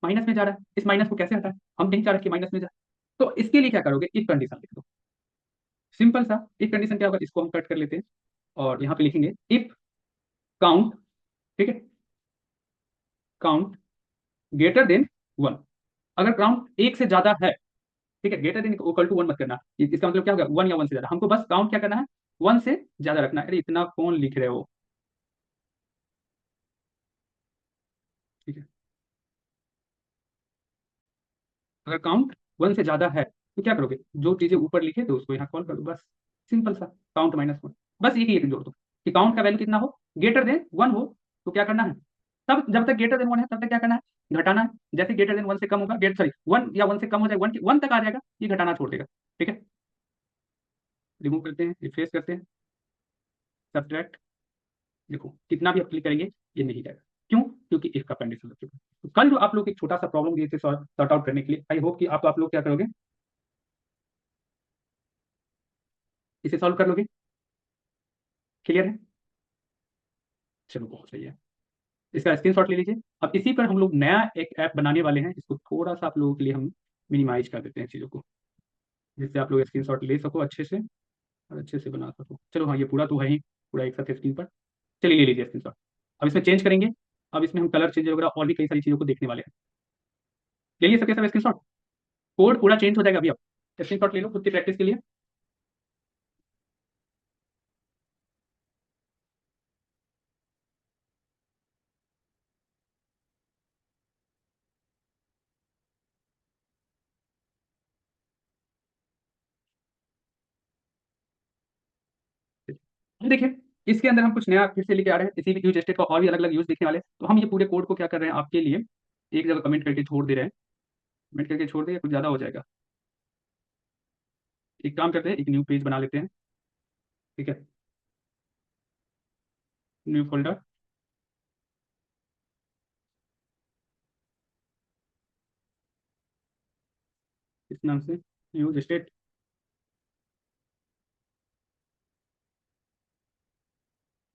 माइनस में जा रहा है। इस माइनस को कैसे हटाए, हम नहीं चाह रहे कि माइनस में जाए। तो इसके लिए क्या करोगे, इफ कंडीशन लिख दो, सिंपल सा। इफ कंडीशन क्या होगा, इसको हम कट कर लेते हैं और यहाँ पे लिखेंगे इफ काउंट। ठीक है, काउंट ग्रेटर देन वन, अगर काउंट एक से ज्यादा है। ठीक है, greater than equal to one मत करना, इसका मतलब क्या होगा, वन या वन से ज्यादा, हमको बस काउंट क्या करना है, वन से ज्यादा रखना है। अरे इतना कौन लिख रहे हो। ठीक है, अगर काउंट वन से ज्यादा है तो क्या करोगे, जो चीजें ऊपर लिखे तो उसको यहाँ कॉल कर दो, बस सिंपल सा, काउंट माइनस वन। बस एक जोड़ दो कि काउंट का वैल्यू कितना हो, ग्रेटर देन वन हो। तो क्या करना है, तब जब तक ग्रेटर देन वन है तब तक क्या करना है, घटाना है। जैसे ग्रेटर देन वन से कम होगा, गेट सॉरी वन या वन से कम हो जाए, वन वन तक आ जाएगा, ये घटाना छोड़ देगा। ठीक है, रिमूव करते हैं, रिफ्रेश करते हैं, सब्ट्रैक्ट। देखो कितना भी अप्लाई करेंगे ये नहीं जाएगा, क्यों, क्योंकि इसका कंडीशन लग चुका है। तो कल जो आप लोग एक छोटा सा प्रॉब्लम दिए थे सॉर्ट आउट करने के लिए, आई होप कि आप लोग क्या करोगे, इसे सॉल्व कर लोगे। क्लियर है, चलो बहुत सही है। इसका स्क्रीनशॉट ले लीजिए। अब इसी पर हम लोग नया एक ऐप बनाने वाले हैं, इसको थोड़ा सा आप लोगों के लिए हम मिनिमाइज कर देते हैं चीज़ों को, जिससे आप लोग स्क्रीनशॉट ले सको अच्छे से और अच्छे से बना सको। चलो हाँ, ये पूरा तो है ही, पूरा एक साथ स्क्रीन पर। चलिए ले लीजिए स्क्रीनशॉट। अब इसमें चेंज करेंगे, अब इसमें हम कलर चेंज वगैरह और भी कई सारी चीज़ों को देखने वाले हैं। ले लीजिए सबके सब स्क्रीनशॉट, कोड पूरा चेंज हो जाएगा अभी। अब स्क्रीनशॉट ले लो खुद की प्रैक्टिस के लिए। ये देखिए, इसके अंदर हम कुछ नया फिर से लेके आ रहे हैं, इसी यूज स्टेट का और भी अलग अलग यूज देखने वाले हैं। तो हम ये पूरे कोड को क्या कर रहे हैं आपके लिए, एक जगह कमेंट करके छोड़ दे रहे हैं। कमेंट करके छोड़ देंगे कुछ ज़्यादा हो जाएगा। एक काम करते हैं, एक न्यू पेज बना लेते हैं। ठीक है, न्यू फोल्डर, इस नाम से, यूज स्टेट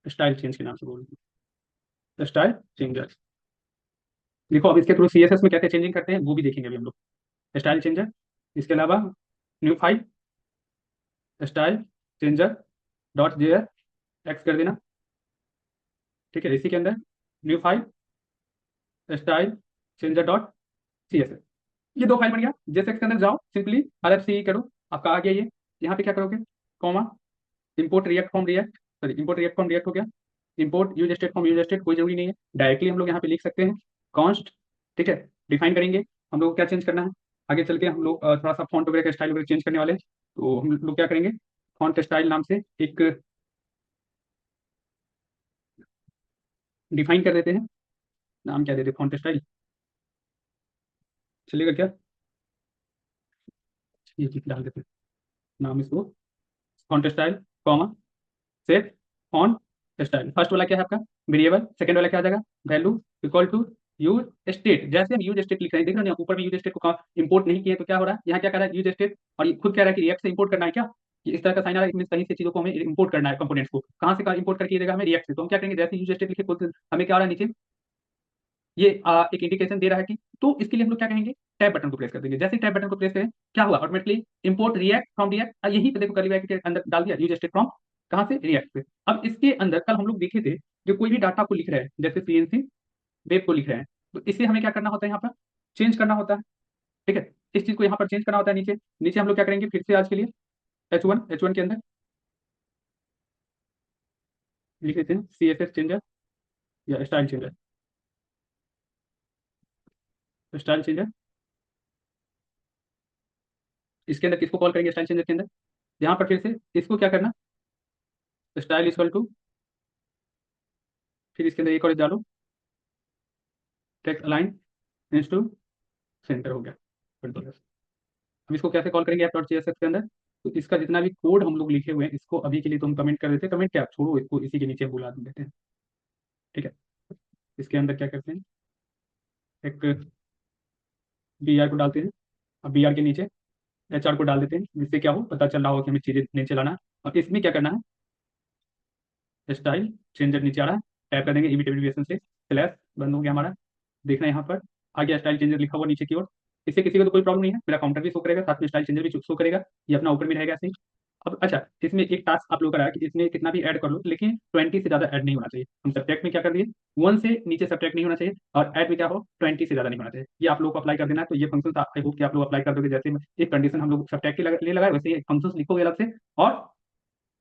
स्टाइल चेंज के नाम से बोल, स्टाइल चेंजर। देखो अब इसके थ्रू सीएसएस में कैसे चेंजिंग करते हैं वो भी देखेंगे अभी हम लोग, स्टाइल चेंजर। इसके अलावा new file, style changer dot J X कर देना। ठीक है, इसी के अंदर new file, style changer dot C S S. ये दो फाइल बन गया। जेएसएक्स के अंदर जाओ, सिंपली RFC करो, आपका आ गया ये। यहाँ पे क्या करोगे, comma, import react from react, sorry import react from react हो गया। Import use state from use state कोई जरूरी नहीं है, डायरेक्टली हम लोग यहाँ पे लिख सकते हैं कॉन्स्ट। ठीक है, डिफाइन करेंगे हम लोग क्या चेंज करना है। आगे चल के हम लोग थोड़ा सा फॉन्ट वगैरह का स्टाइल वगैरह चेंज करने वाले हैं। तो हम लोग क्या करेंगे, फॉन्ट स्टाइल नाम से एक डिफाइन कर देते हैं। नाम क्या देते हैं, फॉन्ट स्टाइल चलेगा क्या, ये चीज डाल देते हैं नाम इसको, font style comma set font style. First वाला क्या है आपका वेरिएबल, सेकंड वाला क्या आ जाएगा, value equal to use state. जैसे हम यूज स्टेट लिख रहे हैं, देख रहे हैं ऊपर में यूज स्टेट को इंपोर्ट नहीं किया तो क्या हो रहा है, यहाँ क्या कर रहा है यूज स्टेट, और ये खुद कह रहा है कि रिएक्ट से इंपोर्ट करना है क्या। ये इस तरह का साइन आ रहा है, कहीं से चीजों को हमें इंपोर्ट करना है, कंपोनेंट्स को कहाँ से इंपोर्ट करके देगा हमें, रिएक्ट से। तो हम क्या करेंगे, जैसे यूज स्टेट लिखे खुद हमें क्या आ रहा है नीचे, ये एक इंडिकेशन दे रहा है कि, तो इसके लिए हम लोग क्या कहेंगे, टैब बटन को प्रेस कर देंगे। जैसे ही टैब बटन को प्रेस करें, क्या हुआ, automatically import react from react, यही पे देखो कर्ली ब्रैकेट के अंदर डाल दिया, यूज स्टेट फ्रॉम कहाँ से, रिएक्ट पे। अब इसके अंदर कल हम लोग देखे थे, जो कोई भी डाटा को लिख रहे हैं, जैसे सीएनसी वेब को लिख रहे हैं, तो इसे हमें क्या करना होता है, यहाँ पर चेंज करना होता है। ठीक है, इस चीज को यहाँ पर चेंज करना होता है। नीचे नीचे हम लोग क्या करेंगे, फिर से आज के लिए H1 के अंदर लिख लेते हैं CSS चेंजर या स्टाइल चेंजर। इसके अंदर किसको कॉल करेंगे, स्टाइल चेंजर के अंदर, यहाँ पर फिर से इसको क्या करना, स्टाइल इक्वल टू, फिर इसके अंदर एक और डालो, टेक्स्ट अलाइन टू सेंटर हो गया, कंट्रोल। हम इसको कैसे कॉल करेंगे ऐप.csx के अंदर, तो इसका जितना भी कोड हम लोग लिखे हुए हैं, इसको अभी के लिए तो हम कमेंट कर देते हैं, कमेंट क्या छोड़ो, इसको इसी के नीचे बुला देते हैं। ठीक है, इसके अंदर क्या करते हैं, एक BR को डालते हैं, अब BR के नीचे HR को डाल देते हैं, जिससे क्या हो, पता चल रहा हो कि हमें चीजें नीचे लाना है। और इसमें क्या करना है, स्टाइल चेंजर नीचे आ रहा है, टाइप कर देंगे इविटेबिलिटी से, स्लैश बंद हो गया हमारा। देखना यहाँ पर आ गया स्टाइल चेंजर लिखा हुआ नीचे की ओर। इससे किसी को तो कोई प्रॉब्लम नहीं है, मेरा काउंटर भी शो करेगा, साथ में स्टाइल चेंजर भी शो करेगा, ये अपना ऊपर में रहेगा ऐसे ही। अब अच्छा, इसमें एक टास्क आप लोग का रहा कि इसमें कितना भी ऐड कर लो, लेकिन 20 से ज्यादा ऐड नहीं होना चाहिए। हम सब्ट्रैक्ट में क्या कर दिए, 1 से नीचे सब्ट्रैक्ट नहीं होना चाहिए, और ऐड में क्या हो, 20 से ज्यादा नहीं होना चाहिए। ये आप लोग को अप्लाई कर देना है। तो ये फंक्शन आई होप कि आप लोग अप्लाई कर दोगे। जैसे एक कंडीशन हम लोग सब्ट्रैक्ट के लिए लगाए, वैसे ही फंक्शन लिखोगे अलग से, और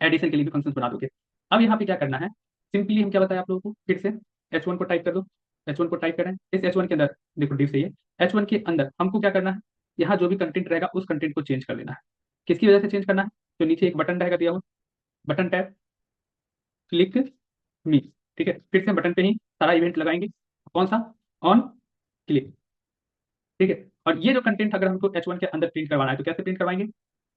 एडिशन के लिए भी फंक्शन बना दोगे। अब यहाँ पे क्या करना है, सिंपली हम क्या बताया आप लोगों को, फिर से H1 को टाइप कर दो। H1 को टाइप करें, इस H1 के अंदर देखो डिव सही है, H1 के अंदर हमको क्या करना है, यहाँ जो भी कंटेंट रहेगा उस कंटेंट को चेंज कर लेना है। किसकी वजह से चेंज करना है, तो नीचे एक बटन रहेगा दिया हुआ, बटन टैप क्लिक मी। ठीक है, फिर से बटन पे ही सारा इवेंट लगाएंगे, कौन सा, ऑन क्लिक। ठीक है, और ये जो कंटेंट अगर हमको H1 के अंदर प्रिंट करवाना है, तो कैसे प्रिंट करवाएंगे,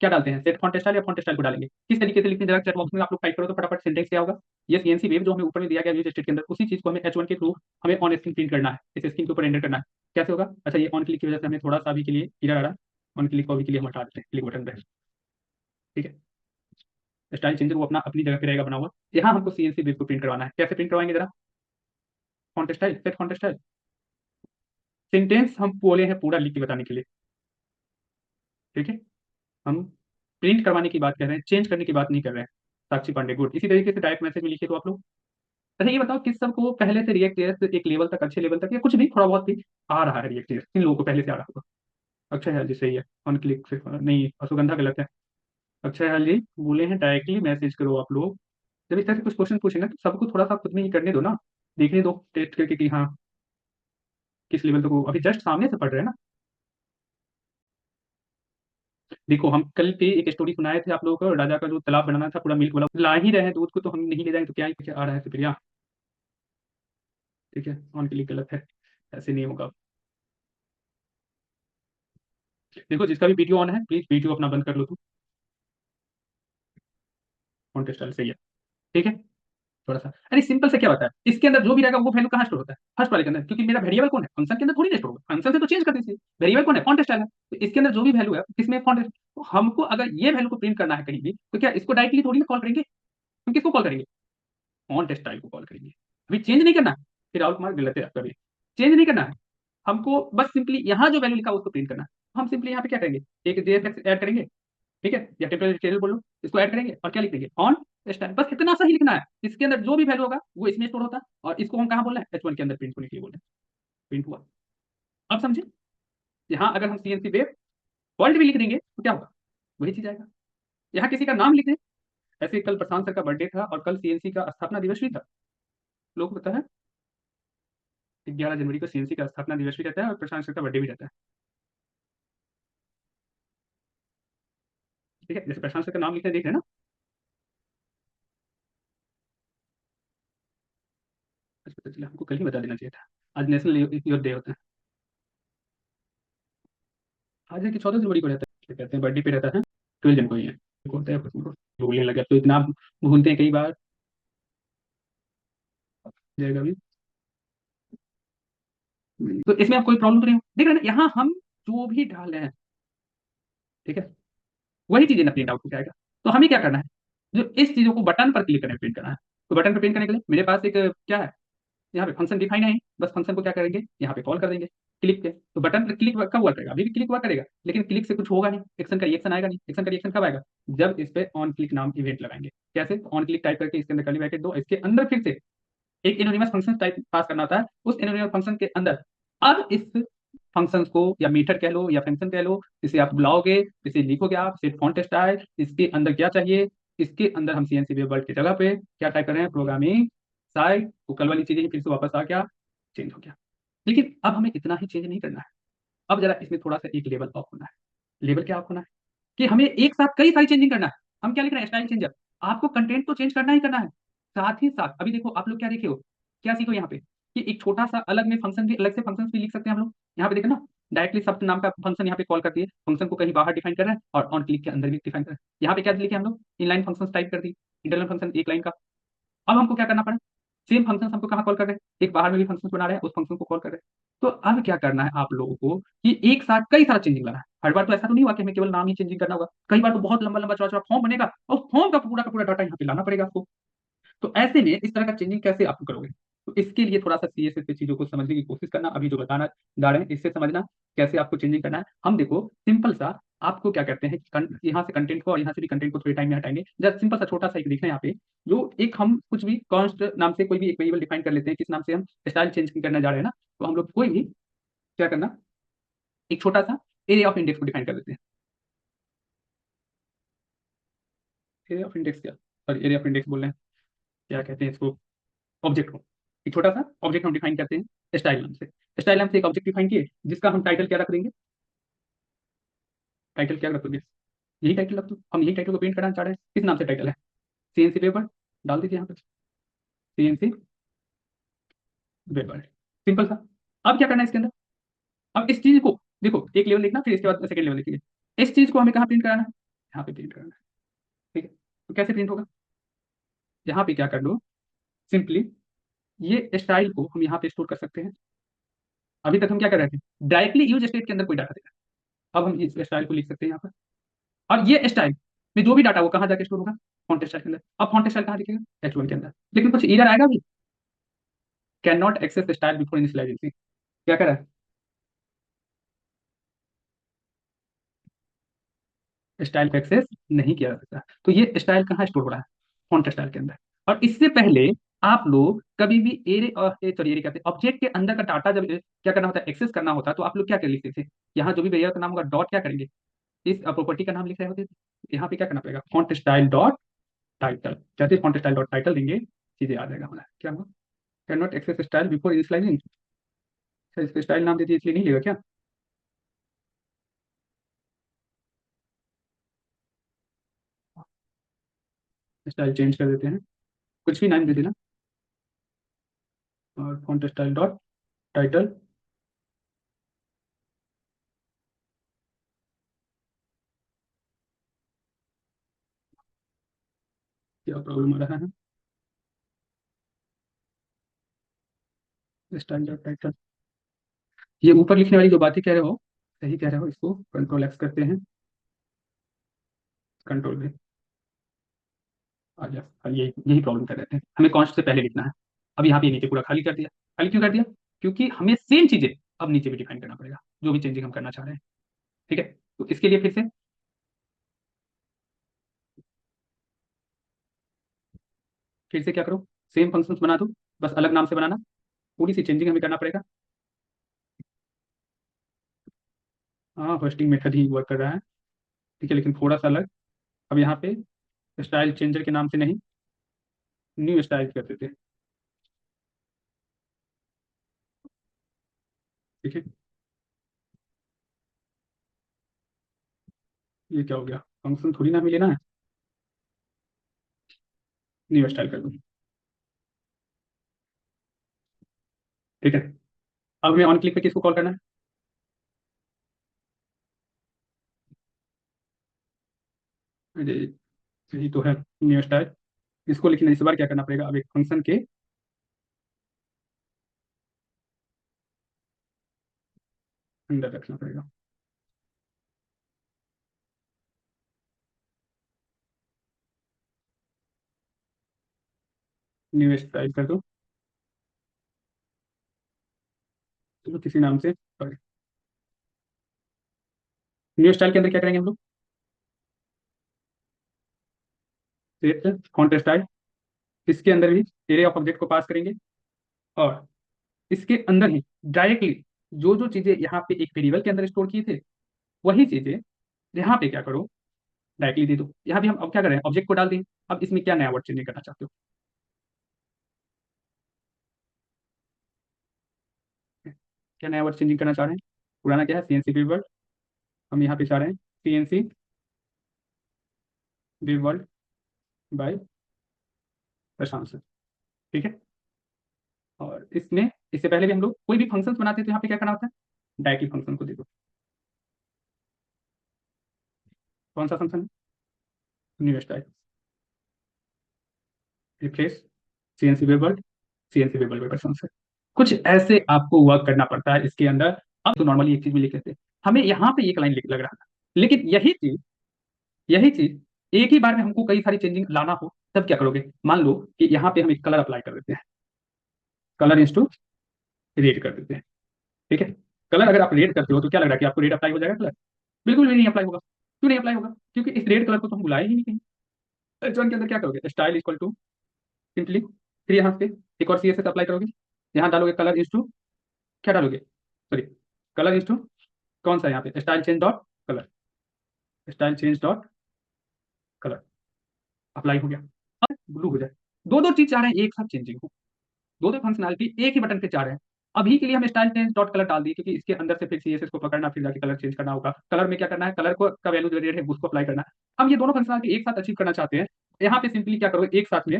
क्या डालते हैं, सेट फॉन्ट स्टाइल या फॉन्ट स्टाइल को डालेंगे, किस तरीके से लिखते हैं, जरा चैट बॉक्स में आप लोग टाइप करो तो फटाफट सिंटेक्स क्या होगा। ये सीएनसी वेव जो हमें ऊपर में दिया गया यूज स्टेट के अंदर, उसी चीज को हमें H1 के थ्रू हमें ऑन स्क्रीन प्रिंट करना है, इस स्क्रीन के ऊपर एंटर करना है। कैसे होगा, अच्छा ये ऑन क्लिक की वजह से हमें थोड़ा सा अभी के लिए इरर आ रहा है, ऑन क्लिक को अभी के लिए हम हटा देते हैं, क्लिक बटन पे। ठीक है, स्टाइल चेंजर वो अपना अपनी जगह पे रहेगा बना हुआ। यहाँ हमको सीएनसी वेव को प्रिंट करवाना है, कैसे प्रिंट करवाएंगे जरा, font style, set font style, sentence हम बोले हैं पूरा लिख के बताने के लिए। ठीक है, हम प्रिंट करवाने की बात कर रहे हैं, चेंज करने की बात नहीं कर रहे हैं। साक्षी पांडे, गुड। इसी तरीके से डायरेक्ट मैसेज में लिखिए तो आप लोग। अच्छा ये बताओ, किस सबको पहले से रिएक्ट जेएस एक लेवल तक, अच्छे लेवल तक, या कुछ भी थोड़ा बहुत भी आ रहा है रिएक्ट जेएस, इन लोगों को पहले से आ रहा होगा। अक्षय हल जी सही है, ऑन क्लिक से नहीं, असुगंधा गलत है। अक्षय हल जी बोले हैं डायरेक्टली मैसेज करो आप लोग। जब इस तरह से कुछ क्वेश्चन पूछेंगे तो सबको थोड़ा सा खुद में ही करने दो ना, देखने दो टेस्ट करके कि हाँ किस लेवल तक वो अभी जस्ट सामने से पढ़ रहे हैं ना। देखो हम कल पे एक स्टोरी सुनाए थे आप लोगों को, राजा का जो तालाब बनाना था पूरा मिल्क वाला, ला ही रहे हैं दूध को, तो हम नहीं ले जाएंगे तो क्या ही आ रहा है फिर यहाँ। ठीक है, ऑन क्लिक गलत है, ऐसे नहीं होगा। देखो जिसका भी वीडियो ऑन है प्लीज वीडियो अपना बंद कर लो, तो कॉन्टेस्ट वाले सही है। ठीक है, थोड़ा सा अरे सिंपल से क्या होता है, इसके अंदर जो भी रहेगा वो वैल्यू कहाँ स्टोर होता है, फर्स्ट वाले के अंदर, क्योंकि मेरा वेरिएबल कौन है, फंक्शन के अंदर थोड़ी ना स्टोर होगा, फंक्शन से तो चेंज कर दीजिए। वेरिएबल कौन है, फॉन्ट स्टाइल है, तो इसके अंदर जो भी वैल्यू है किसमें, फॉन्ट। तो हमको अगर ये वैल्यू को प्रिंट करना है कहीं भी, तो क्या इसको डायरेक्टली थोड़ी ना कॉल करेंगे, हम किसको कॉल करेंगे, फॉन्ट स्टाइल को कॉल करेंगे। अभी चेंज नहीं करना है, फिर राहुल कुमार गलत है आपका भी, चेंज नहीं करना है, हमको बस सिंपली यहाँ जो वैल्यू लिखा है उसको प्रिंट करना है। हम सिंपली यहाँ पे क्या करेंगे, एक JSX ऐड करेंगे, ठीक है, या टेम्परेरी टेबल बोलो, इसको ऐड करेंगे और क्या लिख देंगे, ऑन स्टाइल, बस इतना सा ही लिखना है। इसके अंदर जो भी वैल्यू होगा वो इसमें स्टोर होता है, और इसको हम कहाँ बोल रहे हैं, H1 के अंदर प्रिंट होने के लिए बोल रहे हैं। प्रिंट हुआ, अब समझे। यहाँ अगर हम CNC वेब वर्ल्ड भी लिख देंगे तो क्या होगा, वही चीज आएगा। यहाँ किसी का नाम लिख दें, ऐसे कल प्रशांत सर का बर्थडे था और कल CNC का स्थापना दिवस भी था, लोग को पता है 11 जनवरी को CNC का स्थापना दिवस भी रहता है और प्रशांत सर का बर्थडे भी रहता है। ठीक है, जैसे प्रशांत सर का नाम लिखते हैं, देख रहे हैं ना। अच्छा पता चला, हमको कल ही बता देना चाहिए था, आज नेशनल यूथ डे होता है। आज है कि 14 जनवरी को रहता है, कहते हैं बर्थडे पे रहता है, 12 जन को ही है, होता है भूलने लगे, अब तो इतना भूलते हैं कई बार, जाएगा भी। तो इसमें अब कोई प्रॉब्लम तो नहीं हो, देख रहे हैं ना, यहाँ हम जो भी डाल रहे हैं, ठीक है, वही चीजें ना प्रिंट आउट हो जाएगा। तो हमें क्या करना है, जो इस चीजों को बटन पर क्लिक करके प्रिंट करना है। तो बटन पर प्रिंट करने के लिए मेरे पास एक क्या है, यहाँ पे फंक्शन डिफाइन है, बस फंक्शन को क्या करेंगे, यहाँ पे कॉल कर देंगे। क्लिक पे, तो बटन पर क्लिक कब हुआ करेगा, अभी भी क्लिक हुआ करेगा, लेकिन क्लिक से कुछ होगा नहीं, एक्शन का रिएक्शन आएगा नहीं। एक्शन का रिएक्शन कब आएगा, जब इस पे ऑन क्लिक नाम इवेंट लगाएंगे। कैसे, ऑन क्लिक टाइप करके इसके अंदर कर्ली ब्रैकेट दो, इसके अंदर फिर से एक एनोनिमस फंक्शन टाइप पास करना होता है, उस एनोनिमस फंक्शन के अंदर अब इस फंक्शन को या मीथड कह लो या फंक्शन कह लो, इसे आप बुलाओगे, इसे लिखोगे आप सेट फॉन्ट स्टाइल, इसके अंदर क्या चाहिए, इसके अंदर हम सीएनसी वेब वर्ड की जगह पे क्या टाइप कर रहे हैं, प्रोग्रामिंग साइड, तो कल वाली चीजें फिर से वापस आ गया, चेंज हो गया। लेकिन अब हमें इतना ही चेंज नहीं करना है, अब जरा इसमें थोड़ा सा एक लेवल ऑफ होना है। लेवल क्या ऑफ होना है कि हमें एक साथ कई सारी चेंजिंग करना है। हम क्या लिख रहे हैं, स्टाइल चेंजर, आपको कंटेंट तो चेंज करना ही करना है, साथ ही साथ अभी देखो आप लोग क्या देखे हो, क्या सीखो यहाँ पे कि एक छोटा सा अलग में फंक्शन भी, अलग से फंक्शन भी लिख सकते हैं हम लोग। यहाँ पे देखे ना, डायरेक्टली शब्द नाम का फंक्शन यहाँ पे कॉल करती है, फंक्शन को कहीं बाहर डिफाइन कर रहे हैं और ऑन क्लिक के अंदर भी डिफाइन कर रहे हैं। यहाँ पे क्या लिखे हम लोग, इनलाइन फंक्शन टाइप कर दी, इंटरनल फंक्शन एक लाइन का। अब हमको क्या करना पड़ा, सेम फंक्शन हमको कहाँ कॉल कर रहे हैं, एक बाहर में भी फंक्शन बना रहे हैं, उस फंक्शन को कॉल कर रहे हैं। तो अब क्या करना है आप लोगों को कि एक साथ कई सारा चेंजिंग लाना है। हर बार तो ऐसा तो नहीं हुआ कि हमें केवल नाम ही चेंजिंग करना होगा, कई बार तो बहुत लंबा लंबा चौड़ा चौड़ा फॉर्म बनेगा और फॉर्म का पूरा डाटा यहाँ पे लाना पड़ेगा आपको। तो ऐसे में इस तरह का चेंजिंग कैसे आप करोगे, तो इसके लिए थोड़ा सा सीएसएस पे चीजों को समझने की कोशिश करना, अभी जो बताना जा रहे हैं इससे समझना कैसे आपको चेंजिंग करना है। हम देखो सिंपल सा, आपको क्या कहते हैं कि यहाँ से कंटेंट को और यहाँ से भी कंटेंट को थोड़े टाइम में हटाएंगे। जस्ट सिंपल सा छोटा सा एक देखना है यहाँ पे, जो एक हम कुछ भी कॉन्स्ट नाम से कोई भी एक वेरिएबल डिफाइन कर लेते हैं, किस नाम से हम स्टाइल चेंज करने जा रहे हैं ना, तो हम लोग कोई भी क्या करना, एक छोटा सा एरिया ऑफ इंडेक्स को डिफाइन कर देते हैं। एरिया ऑफ इंडेक्स क्या, सॉरी एरिया ऑफ इंडेक्स बोल रहे हैं, क्या कहते हैं इसको, ऑब्जेक्ट को, एक छोटा सा ऑब्जेक्ट हम डिफाइन करते हैं स्टाइल नाम से। स्टाइल नाम से एक ऑब्जेक्ट डिफाइन किए, जिसका हम टाइटल क्या रख देंगे, टाइटल क्या रख देंगे, यही टाइटल रख दो, हम यही टाइटल को प्रिंट कराना चाह रहे हैं, किस नाम से टाइटल है, सीएनसी पेपर डाल दीजिए यहाँ पर, सीएनसी पेपर, सिंपल सा। अब क्या करना है इसके अंदर, अब इस चीज को देखो, एक लेवल लिखना, फिर इसके बाद सेकंड लेवल लिखिए, इस चीज को हमें कहाँ प्रिंट कराना है, यहाँ पे प्रिंट कराना है। ठीक है, तो कैसे प्रिंट होगा, यहाँ पे क्या कर लो, सिंपली ये स्टाइल को हम यहाँ पे स्टोर कर सकते हैं। अभी तक हम क्या कर रहे थे, डायरेक्टली यूज स्टेट के अंदर कोई डाटा देगा, अब हम इस स्टाइल को लिख सकते हैं यहाँ पर, और ये स्टाइल में जो भी डाटा वो कहाँ जाके स्टोर होगा, फॉन्ट स्टाइल के अंदर। अब फॉन्ट स्टाइल कहाँ दिखेगा, H1 के अंदर, लेकिन कुछ एरर आएगा भी, can not access style before initializing, क्या कर रहा है, स्टाइल को एक्सेस नहीं किया जा सकता। तो ये स्टाइल कहाँ स्टोर हो रहा है, फॉन्ट स्टाइल के अंदर। और इससे पहले आप लोग कभी भी एरे और सॉरी एरे कहते हैं, ऑब्जेक्ट के अंदर का डाटा जब क्या करना होता है, एक्सेस करना होता है, तो आप लोग क्या कर लिखते थे, यहाँ जो भी वेरिएबल का नाम होगा डॉट क्या करेंगे, इस प्रॉपर्टी का नाम लिख रहे होते थे, यहाँ पे क्या करना पड़ेगा, फॉन्ट स्टाइल डॉट टाइटल, जैसे फॉन्ट स्टाइल डॉट टाइटल देंगे, चीजें आ जाएगा हमारा क्या होगा, can not access style before initializing, इसको स्टाइल नाम दे दिए इसलिए नहीं लेगा क्या, स्टाइल चेंज कर देते हैं, कुछ भी नाम दे देना, और फॉन्ट स्टाइल डॉट टाइटल, क्या प्रॉब्लम आ रहा है, स्टाइल डॉट टाइटल, ये ऊपर लिखने वाली जो बातें कह रहे हो सही कह रहे हो, इसको कंट्रोल एक्स करते हैं, कंट्रोल भी आ गया, और यही प्रॉब्लम कर रहे थे, हमें कॉन्स्ट से पहले लिखना है। अब यहाँ पे नीचे पूरा खाली कर दिया, खाली क्यों कर दिया, क्योंकि हमें सेम चीजें अब नीचे भी डिफाइन करना पड़ेगा, जो भी चेंजिंग हम करना चाह रहे हैं। ठीक है, तो इसके लिए फिर से क्या करो, सेम फंक्शंस बना दो, बस अलग नाम से बनाना, थोड़ी सी चेंजिंग हमें करना पड़ेगा। हाँ, होस्टिंग मेथड ही वर्क कर रहा है, ठीक है, लेकिन थोड़ा सा अलग। अब यहाँ पे स्टाइल चेंजर के नाम से नहीं, न्यू स्टाइल कर देते हैं। ठीक है, ये क्या हो गया, फंक्शन थोड़ी ना हमें लेना है, न्यू स्टाइल कर दो। ठीक है, अब हमें ऑन क्लिक पे किसको कॉल करना है, अरे यही तो है न्यू स्टाइल, इसको, लेकिन इस बार क्या करना पड़ेगा, अब एक फंक्शन के अंदर रखना पड़ेगा। न्यू स्टाइल कर दो, चलो किसी नाम से, न्यू स्टाइल के अंदर क्या करेंगे हम लोग, फॉन्ट स्टाइल, इसके अंदर भी एरे ऑफ ऑब्जेक्ट को पास करेंगे, और इसके अंदर ही डायरेक्टली जो जो चीजें यहाँ पे एक वेरिएबल के अंदर स्टोर किए थे, वही चीजें यहाँ पे क्या करो, डायरेक्टली दे दो। यहाँ भी हम अब क्या कर रहे हैं, ऑब्जेक्ट को डाल दें। अब इसमें क्या नया वर्ड चेंज करना चाहते हो, क्या नया वर्ड चेंजिंग करना चाह रहे हैं, पुराना क्या है सीएनसी वेब वर्ल्ड, हम यहाँ पे चाह रहे हैं CNC web world by Prashant sir. ठीक है, और इसमें इससे पहले भी हम लोग कोई भी फंक्शन बनाते हैं तो यहाँ पे क्या करना होता है, डायरेक्टली फंक्शन को दे दो। कौन सा function, new style, replace CNC web world, CNC web world by Prashant sir. कुछ ऐसे आपको वर्क करना पड़ता है इसके अंदर। अब तो नॉर्मली एक चीज भी लिख लेते हैं, हमें यहाँ पे एक लाइन लिख लग रहा था, लेकिन यही चीज एक ही बार में हमको कई सारी चेंजिंग लाना हो, तब क्या करोगे, मान लो कि यहाँ पे हम एक कलर अप्लाई कर देते हैं, कलर इंस टू रेड कर देते हैं। ठीक है, कलर अगर आप रेड करते हो तो क्या लग रहा है कि आपको रेड अप्लाई हो जाएगा कलर, बिल्कुल भी नहीं अप्लाई होगा। क्यों नहीं अप्लाई होगा, क्योंकि इस रेड कलर को तो हम बुलाए ही नहीं कहीं। H1 के अंदर क्या करोगे, स्टाइल इक्वल टू सिंपली, फिर यहाँ पे एक और CSS अप्लाई करोगे, यहाँ डालोगे कलर इंस टू, क्या डालोगे, सॉरी, कलर इंस टू, कौन सा यहाँ पे style change dot colour, style change dot colour, apply हो गया। अब ब्लू हो जाए, दो दो चीज चाह रहे हैं एक साथ चेंजिंग हो, दो दो फंक्शनलिटी एक ही बटन पे चाह रहे हैं। अभी के लिए हम स्टाइल चेंज डॉट कलर डाल दिए, क्योंकि इसके अंदर से फिर CSS को पकड़ना, फिर जाके कलर चेंज करना होगा। कलर में क्या करना है, कलर को का वैल्यू जो रेड है उसको अप्लाई करना है। हम ये दोनों फंक्शनलिटी एक साथ अचीव करना चाहते हैं। यहाँ पे सिंपली क्या करोगे, एक साथ में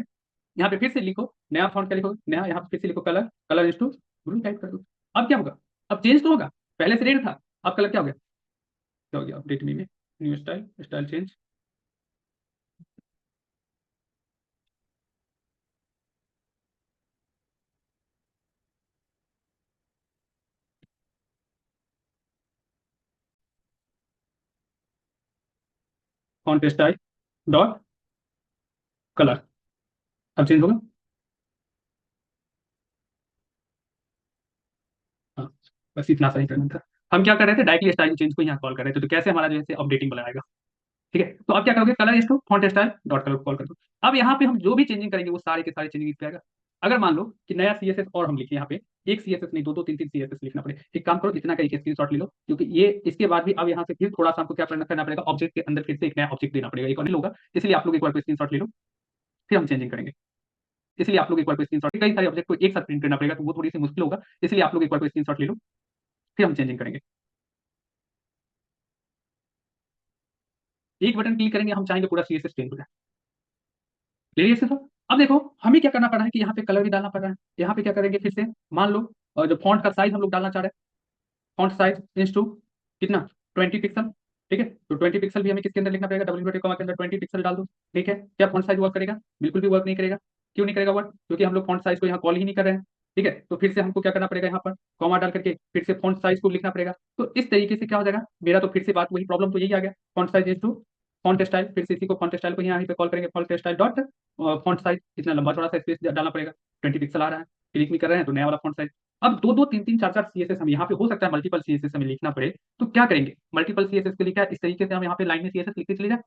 यहाँ पे फिर से लिखो नया फॉन्ट, क्या लिखो नया, यहाँ पे फिर से लिखो colour, colour is to blue type कर दो। अब क्या होगा, अब चेंज तो होगा, पहले से रेड था, अब कलर क्या हो गया, क्या हो गया, अपडेट मी में new style, style change, font style dot colour, अब चेंज होगा। हाँ, बस इतना सही करना था। हम क्या कर रहे थे, डायरेक्टली स्टाइल चेंज को यहाँ कॉल कर रहे थे, तो कैसे हमारा जो है अपडेटिंग बनाएगा। ठीक है, तो अब क्या करोगे, colour is to font style dot colour call कर दो। अब यहाँ पे हम जो भी चेंजिंग करेंगे वो सारे के सारे चेंजिंग इस पे आएगा। अगर मान लो कि नया CSS और हम लिखे यहाँ पे, एक CSS नहीं, दो दो तीन तीन CSS लिखना पड़े, एक काम करो इतना का एक स्क्रीनशॉट ले लो, क्योंकि ये इसके बाद भी अब यहाँ से फिर थोड़ा सा हमको क्या करना पड़ेगा, ऑब्जेक्ट के अंदर फिर से एक नया ऑब्जेक्ट देना पड़ेगा, एक और होगा। इसलिए आप लोग एक बार स्क्रीनशॉट ले लो, फिर हम चेंजिंग करेंगे। इसलिए आप लोग एक बार स्क्रीनशॉट, कई सारे ऑब्जेक्ट को एक साथ प्रिंट करना पड़ेगा, तो वो थोड़ी सी मुश्किल होगा। इसलिए आप लोग एक बार स्क्रीनशॉट ले लो, फिर हम चेंजिंग करेंगे। एक बटन क्लिक करेंगे, हम चाहेंगे पूरा CSS चेंज हो जाए। ले लिया सिर्फ। अब देखो हमें क्या करना पड़ रहा है कि यहाँ पे कलर भी डालना पड़ रहा है। यहाँ पे क्या करेंगे फिर से, मान लो जो फॉन्ट का साइज हम लोग डालना चाह रहे हैं, फॉन्ट साइज इंस टू कितना, 20 पिक्सल। ठीक है, तो 20 पिक्सल भी हमें किसके अंदर लिखना पड़ेगा, डब्ल्यू कॉमा के अंदर 20 पिक्सल डाल दो। ठीक है, क्या फॉन्ट साइज वर्क करेगा, बिल्कुल भी वर्क नहीं करेगा। क्यों नहीं करेगा वर्क, क्योंकि हम लोग फॉन्ट साइज को यहाँ कॉल ही नहीं कर रहे हैं। ठीक है, तो फिर से हमको क्या करना पड़ेगा, यहाँ पर कॉमा डाल करके फिर से फॉन्ट साइज को लिखना पड़ेगा। तो इस तरीके से क्या हो जाएगा मेरा, तो फिर से बात वही प्रॉब्लम तो यही आ गया, font size is to font style, फिर से इसी को फॉन्ट स्टाइल को यहाँ पे कॉल करेंगे, font style dot font size, इतना लंबा थोड़ा सा स्पेस डालना पड़ेगा, 20 पिक्सल आ रहा है, क्लिक भी कर रहे हैं तो नया वाला फॉन्ट साइज। अब दो दो तीन तीन चार चार CSS हम यहाँ पे, हो सकता है मल्टीपल CSS हमें लिखना पड़े, तो क्या करेंगे, मल्टीपल CSS के लिए क्या इस तरीके से हम यहाँ पे लाइन में CSS लिखते चले जाए,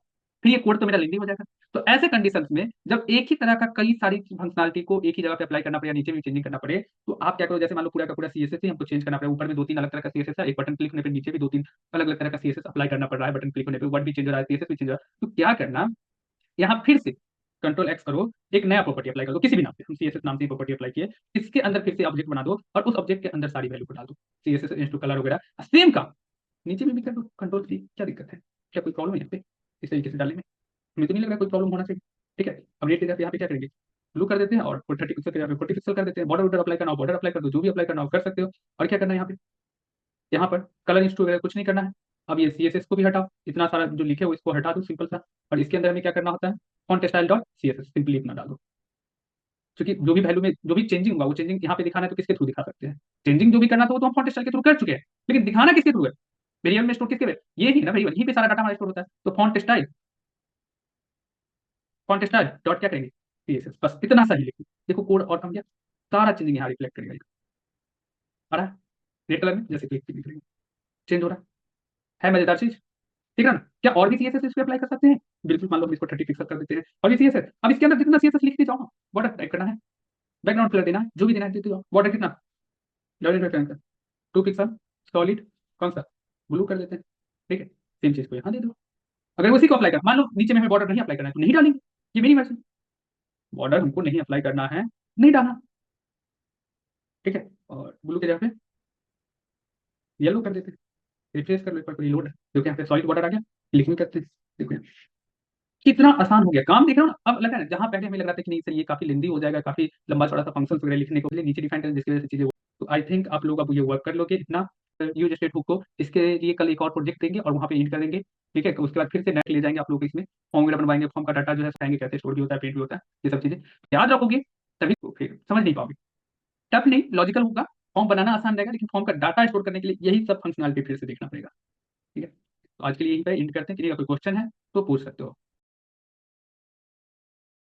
फिर ये कोड तो मेरा लेंदी हो जाएगा। तो ऐसे कंडीशंस में जब एक ही तरह का कई सारी फंक्शनलिटी को एक ही जगह पे अप्लाई करना पड़े, नीचे भी चेंजिंग करना पड़े, तो आप क्या करो, जैसे मान लो पूरा का पूरा CSS ही हमको चेंज करना पड़े, ऊपर में दो तीन अलग तरह का CSS है, एक बटन क्लिक होने पे नीचे भी दो तीन अलग अलग तरह का CSS अप्लाई करना पड़ रहा है, बटन क्लिक होने पे वर्ड भी चेंज हो रहा है, CSS भी चेंज हो रहा है, तो क्या करना, यहाँ फिर से Ctrl+X करो, एक नया प्रॉपर्टी अप्लाई कर दो किसी भी नाम से, हम CSS नाम से प्रॉपर्टी अप्लाई किए, इसके अंदर फिर से ऑब्जेक्ट बना दो और उस ऑब्जेक्ट के अंदर सारी वैल्यू को डाल दो, CSS इंस्टू कलर वगैरह, सेम काम नीचे में भी कर दो, Ctrl+C, क्या दिक्कत है, क्या कोई प्रॉब्लम है यहाँ पे इस तरीके से डालने में, हमें तो नहीं लग रहा कोई प्रॉब्लम होना चाहिए। ठीक है, अब रेट यहाँ पे क्या करेंगे, ब्लू कर देते हैं और 30 पिक्सल के जगह 40 पिक्सल कर देते हैं, बॉर्डर अप्लाई करना हो बॉर्डर अप्लाई कर दो, जो भी अप्लाई करना हो कर सकते हो। और क्या करना है यहाँ पर कलर इंस्टू वगैरह कुछ नहीं करना है। अब ये CSS को भी हटाओ, इतना सारा जो लिखे हो इसको हटा दो सिंपल सा, और इसके अंदर हमें क्या करना होता है, font style dot CSS simply इतना डाल दो, क्योंकि जो भी वैल्यू में जो भी चेंजिंग होगा वो चेंजिंग यहाँ पे दिखाना है तो किसके थ्रू दिखा सकते हैं, चेंजिंग जो भी करना था वो तो हम फॉन्ट स्टाइल के थ्रू कर चुके हैं, लेकिन दिखाना किसके थ्रू है, वेरिएबल में स्टोर किसके में, ये ही ना वेरिएबल, यहीं पे सारा डाटा हमारा स्टोर होता है। तो फॉन्ट स्टाइल डॉट क्या करेंगे, CSS, बस इतना सा ही लिखो, देखो कोड और कम गया, सारा चेंजिंग यहाँ रिफ्लेक्ट करेगा, आ रहा है। रेड कलर में जैसे क्लिक दिख चेंज हो रहा है मजेदार चीज। ठीक है ना? क्या और भी सीएसएस इस पे अप्लाई कर सकते हैं? बिल्कुल, मान लो हम इसको 30 पिक्सल कर देते हैं और ये सीएसएस, अब इसके अंदर जितना सीएसएस लिखते जाओ, बॉर्डर टाइप करना है, बैकग्राउंड कलर देना है, जो भी देना है देते जाओ। बॉर्डर कितना? 2 पिक्सल सॉलिड, कौन सा? ब्लू कर देते हैं। ठीक है, सेम चीज को यहाँ दे दो। अगर उसी को अप्लाई कर, मान लो नीचे में हमें बॉर्डर नहीं अप्लाई करना है तो नहीं डालेंगे, ये मेरी मर्जी। बॉर्डर हमको नहीं अप्लाई करना है, नहीं डालना। ठीक है, और ब्लू के जगह पे येलो कर देते हैं। रिफ्रेश कर लो एक बार, कोई लोड है, देखो यहाँ पे सॉलिड बॉर्डर आ गया, क्लिक करते हैं, देखो यहाँ कितना आसान हो गया काम। देख रहे हो ना? अब लगा ना, जहाँ पहले हमें लग रहा था कि नहीं सर ये काफी लेंदी हो जाएगा, काफी लंबा चौड़ा सा फंक्शन वगैरह लिखने को लिए नीचे डिफाइन करें, जिसकी वजह से चीजें तो आई थिंक आप लोग अब ये वर्क कर लोगे इतना। यूज स्टेट हुक को इसके लिए कल एक और प्रोजेक्ट देंगे और वहाँ पे इंड कर देंगे। ठीक है, तो उसके बाद फिर से नेट ले जाएंगे आप लोग इसमें, फॉर्म वगैरह बनवाएंगे, फॉर्म का डाटा जो है बताएंगे कैसे स्टोर भी होता है, प्रिंट भी होता है, ये सब चीजें याद रखोगे तभी तो फिर समझ नहीं पाओगे। टफ नहीं, लॉजिकल होगा। फॉर्म बनाना आसान रहेगा, लेकिन फॉर्म का डाटा स्टोर करने के लिए यही सब फंक्शनलिटी फिर से देखना पड़ेगा। ठीक है, तो आज के लिए यहीं पे इंड करते हैं। किसी का कोई क्वेश्चन है तो पूछ सकते हो।